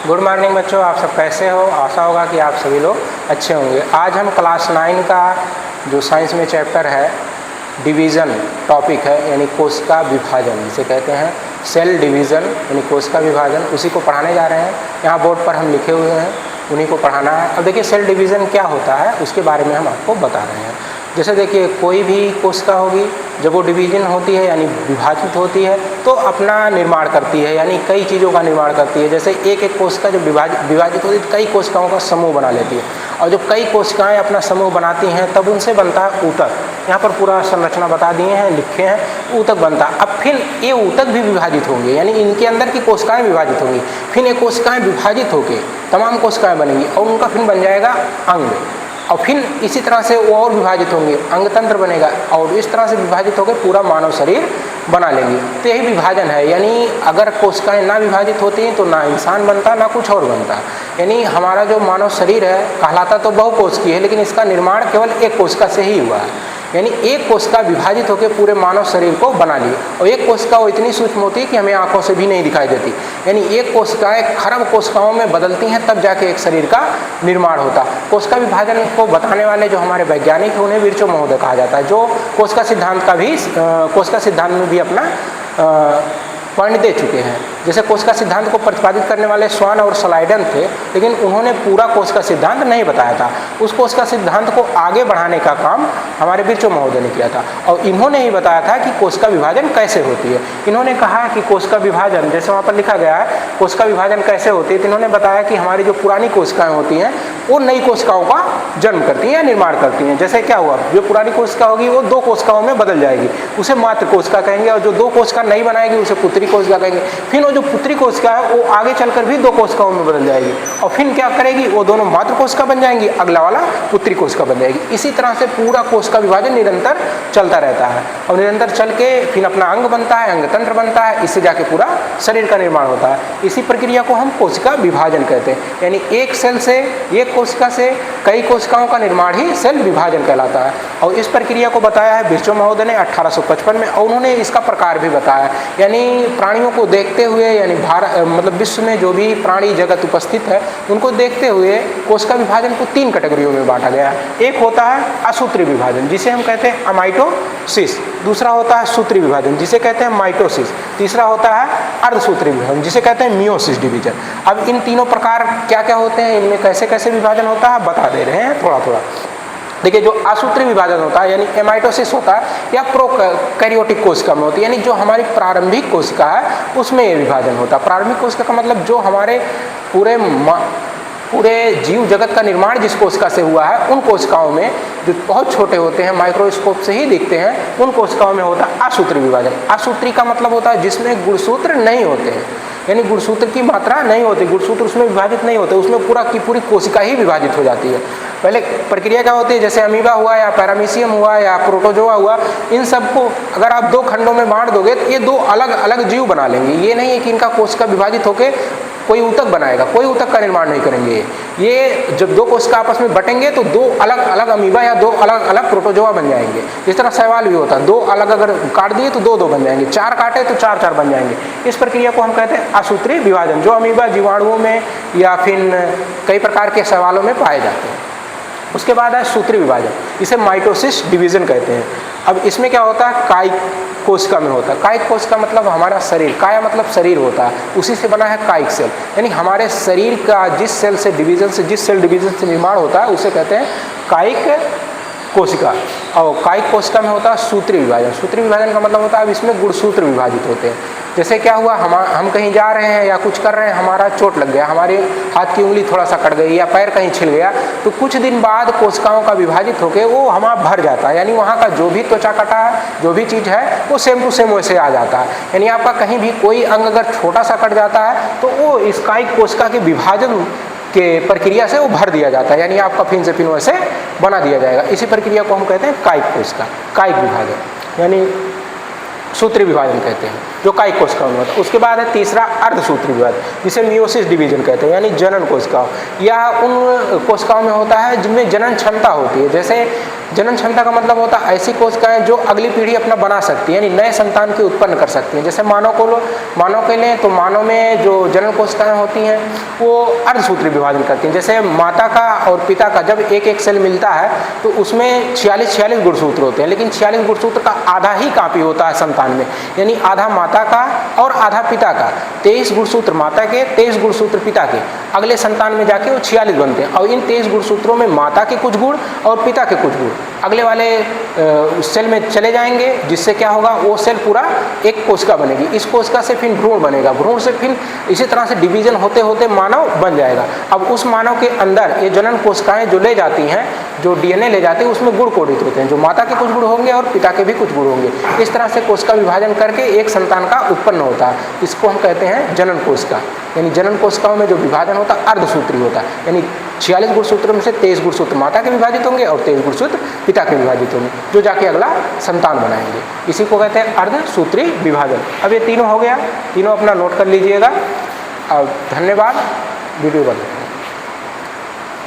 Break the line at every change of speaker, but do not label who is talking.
Good morning बच्चों, आप सब कैसे हो। आशा होगा कि आप सभी लोग अच्छे होंगे। आज हम क्लास 9 का जो साइंस में चैप्टर है डिवीज़न टॉपिक है, यानी कोशिका विभाजन जिसे कहते हैं, सेल डिवीज़न यानी कोशिका विभाजन, उसी को पढ़ाने जा रहे हैं। यहाँ बोर्ड पर हम लिखे हुए हैं, उन्हीं को पढ़ाना है। अब देखिए सेल डिवीज़न क्या होता है उसके बारे में हम आपको बता रहे हैं। जैसे देखिए कोई भी कोशिका होगी, जब वो डिवीजन होती है यानी विभाजित होती है तो अपना निर्माण करती है, यानी कई चीज़ों का निर्माण करती है। जैसे एक एक कोशिका जब विभाजित होती है तो कई कोशिकाओं का समूह बना लेती है, और जब कई कोशिकाएं अपना समूह बनाती हैं तब उनसे बनता है ऊतक। यहाँ पर पूरा संरचना बता दिए हैं, लिखे हैं, ऊतक बनता है। अब फिर ये ऊतक भी विभाजित होंगे, यानी इनके अंदर की कोशिकाएँ विभाजित होंगी। फिर ये कोशिकाएँ विभाजित होकर तमाम कोशिकाएँ बनेंगी और उनका फिर बन जाएगा अंग, और फिर इसी तरह से वो और विभाजित होंगे, अंगतंत्र बनेगा, और इस तरह से विभाजित होकर पूरा मानव शरीर बना लेंगे। तो यही विभाजन है, यानी अगर कोशिकाएं ना विभाजित होती हैं तो ना इंसान बनता ना कुछ और बनता। यानी हमारा जो मानव शरीर है कहलाता तो बहुकोशिकीय है, लेकिन इसका निर्माण केवल एक कोशिका से ही हुआ है। यानी एक कोशिका विभाजित होकर पूरे मानव शरीर को बना ली, और एक कोशिका वो इतनी सूक्ष्म होती है कि हमें आंखों से भी नहीं दिखाई देती। यानी एक कोशिकाएं खरब कोशिकाओं में बदलती हैं तब जाके एक शरीर का निर्माण होता। कोशिका विभाजन को बताने वाले जो हमारे वैज्ञानिक हैं उन्हें विर्चो महोदय कहा जाता है, जो कोशिका सिद्धांत में भी अपना पॉइंट दे चुके हैं। जैसे कोशिका सिद्धांत को प्रतिपादित करने वाले स्वान और स्लाइडन थे, लेकिन उन्होंने पूरा कोशिका सिद्धांत नहीं बताया था। उस कोशिका सिद्धांत को आगे बढ़ाने का काम हमारे विर्चो महोदय ने किया था, और इन्होंने ही बताया था कि कोशिका विभाजन कैसे होती है। इन्होंने कहा कि कोशिका विभाजन, जैसे वहाँ पर लिखा गया है कोशिका विभाजन कैसे होती है, तो इन्होंने बताया कि हमारी जो पुरानी कोशिकाएँ होती हैं वो नई कोशिकाओं का जन्म करती हैं या निर्माण करती हैं। जैसे क्या हुआ, जो पुरानी कोशिका होगी वो दो कोशिकाओं में बदल जाएगी, उसे मातृ कोशिका कहेंगे, और जो दो कोशिका नहीं बनाएगी उसे पुत्री कोशिका कहेंगे। फिर वो जो पुत्री कोशिका है वो आगे चलकर भी दो कोशिकाओं में बदल जाएगी, और फिर क्या करेगी, वो दोनों मातृ कोशिका बन जाएंगी, अगला वाला पुत्री कोशिका बन जाएगी। इसी तरह से पूरा कोशिका विभाजन निरंतर चलता रहता है, और निरंतर चल के फिर अपना अंग बनता है, अंगतंत्र बनता है, इससे जाके पूरा शरीर का निर्माण होता है। इसी प्रक्रिया को हम कोशिका विभाजन कहते हैं, यानी एक सेल से, एक कोशिका से कई कोशिकाओं का निर्माण ही सेल विभाजन कहलाता है। और इस प्रक्रिया को बताया है विर्चो महोदय ने 1855 में, और उन्होंने इसका प्रकार भी बताया। यानी प्राणियों को देखते हुए, यानी मतलब विश्व में जो भी प्राणी जगत उपस्थित है उनको देखते हुए कोशिका विभाजन को 3 कैटेगरियों में बांटा गया है। एक होता है असूत्री विभाजन जिसे हम कहते हैं अमाइटोसिस, दूसरा होता है सूत्री विभाजन जिसे कहते हैं माइटोसिस, तीसरा होता है अर्धसूत्री विभाजन जिसे कहते हैं मियोसिस डिवीजन। अब इन तीनों प्रकार क्या क्या होते हैं, इनमें कैसे कैसे विभाजन होता है बता दे रहे हैं थोड़ा थोड़ा। देखिए जो असूत्री विभाजन होता है यानी एमाइटोसिस होता है, या प्रोकैरियोटिक कोशिका में होती है, यानी जो हमारी प्रारंभिक कोशिका है उसमें ये विभाजन होता है। प्रारंभिक कोशिका का मतलब जो हमारे पूरे जीव जगत का निर्माण जिस कोशिका से हुआ है उन कोशिकाओं में, जो बहुत छोटे होते हैं माइक्रोस्कोप से ही दिखते हैं, उन कोशिकाओं में होता है असूत्री विभाजन। असूत्री का मतलब होता है जिसमें गुणसूत्र नहीं होते हैं, यानी गुणसूत्र की मात्रा नहीं होती, गुणसूत्र उसमें विभाजित नहीं होते, उसमें पूरा की पूरी कोशिका ही विभाजित हो जाती है। पहले प्रक्रिया क्या होती है, जैसे अमीबा हुआ या पैरामीशियम हुआ या प्रोटोजोआ हुआ, इन सबको अगर आप 2 खंडों में बांट दोगे तो ये 2 अलग अलग जीव बना लेंगे। ये नहीं है कि इनका कोशिका विभाजित होकर कोई ऊतक बनाएगा, कोई ऊतक का निर्माण नहीं करेंगे। ये जब 2 कोशिका आपस में बटेंगे तो 2 अलग अलग अमीबा या 2 अलग अलग प्रोटोजोआ बन जाएंगे। इस तरह शैवाल भी होता है, 2 अलग अगर काट दिए तो 2 बन जाएंगे, 4 काटे तो 4 बन जाएंगे। इस प्रक्रिया को हम कहते हैं असूत्री विभाजन, जो अमीबा जीवाणुओं में या फिर कई प्रकार के शैवालों में पाए जाते हैं। उसके बाद है सूत्री विभाजन, इसे माइटोसिस डिवीजन कहते हैं। अब इसमें क्या होता है, कायिक कोशिका में होता है। कायिक कोशिका मतलब हमारा शरीर, काया मतलब शरीर होता है, उसी से बना है कायिक सेल। यानी हमारे शरीर का जिस सेल डिवीजन से निर्माण होता है उसे कहते हैं कायिक कोशिका। और कायिक कोशिका में होता है सूत्री विभाजन। सूत्री विभाजन का मतलब होता है अब इसमें गुणसूत्र विभाजित होते हैं। जैसे क्या हुआ, हम कहीं जा रहे हैं या कुछ कर रहे हैं, हमारा चोट लग गया, हमारे हाथ की उंगली थोड़ा सा कट गई या पैर कहीं छिल गया, तो कुछ दिन बाद कोशिकाओं का विभाजित होकर वो हमारा भर जाता है। यानी वहाँ का जो भी त्वचा कटा है, जो भी चीज़ है वो सेम टू सेम वैसे आ जाता है। यानी आपका कहीं भी कोई अंग अगर छोटा सा कट जाता है तो वो इस कायिक कोशिका के विभाजन के प्रक्रिया से वो भर दिया जाता है, यानी आपका फिन से फिन वैसे बना दिया जाएगा। इसी प्रक्रिया को हम कहते हैं कायिक कोशिका, कायिक विभाजन, यानी सूत्री विभाजन कहते हैं, जो कायिक कोशिका में होता है। उसके बाद है तीसरा अर्धसूत्री विभाजन जिसे मियोसिस डिवीजन कहते हैं, यानी जनन कोशिकाओं, या उन कोशिकाओं में होता है जिनमें जनन क्षमता होती है। जैसे जनन क्षमता का मतलब होता है ऐसी कोशिकाएं जो अगली पीढ़ी अपना बना सकती है, यानी नए संतान की उत्पन्न कर सकती हैं। जैसे मानव के लिए तो मानव में जो जनन कोशिकाएं होती हैं वो अर्धसूत्री विभाजन करती हैं। जैसे माता का और पिता का जब एक एक सेल मिलता है तो उसमें 46 गुणसूत्र होते हैं, लेकिन 46 गुणसूत्र का आधा ही कापी होता है संतान में, यानी आधा माता का और आधा पिता का। 23 गुणसूत्र माता के, 23 गुणसूत्र पिता के, अगले संतान में जाके वो 46 बनते हैं। और इन 23 गुणसूत्रों में माता के कुछ गुण और पिता के कुछ गुण अगले वाले सेल में चले जाएंगे, जिससे क्या होगा, वो सेल पूरा एक कोशिका बनेगी। इस कोशिका से फिर भ्रूण बनेगा, भ्रूण से फिर इसी तरह से डिवीजन होते होते मानव बन जाएगा। अब उस मानव के अंदर ये जनन कोशिकाएं जो ले जाती हैं, जो डीएनए ले जाती है, उसमें गुण कोडित होते हैं, जो माता के कुछ गुण होंगे और पिता के भी कुछ गुण होंगे। इस तरह से कोशिका विभाजन करके एक संतान का उत्पन्न होता है। इसको हम कहते हैं जनन कोशिका। यानी जनन कोशिकाओं में जो विभाजन होता है अर्धसूत्री होता है, यानी 46 गुणसूत्रों में से 23 गुणसूत्र माता के विभाजित होंगे और 23 गुणसूत्र पिता के विभाजित होंगे, जो जाके अगला संतान बनाएंगे। इसी को कहते हैं अर्धसूत्री विभाजन। अब ये तीनों हो गया, तीनों अपना नोट कर लीजिएगा। और धन्यवाद, वीडियो बंद।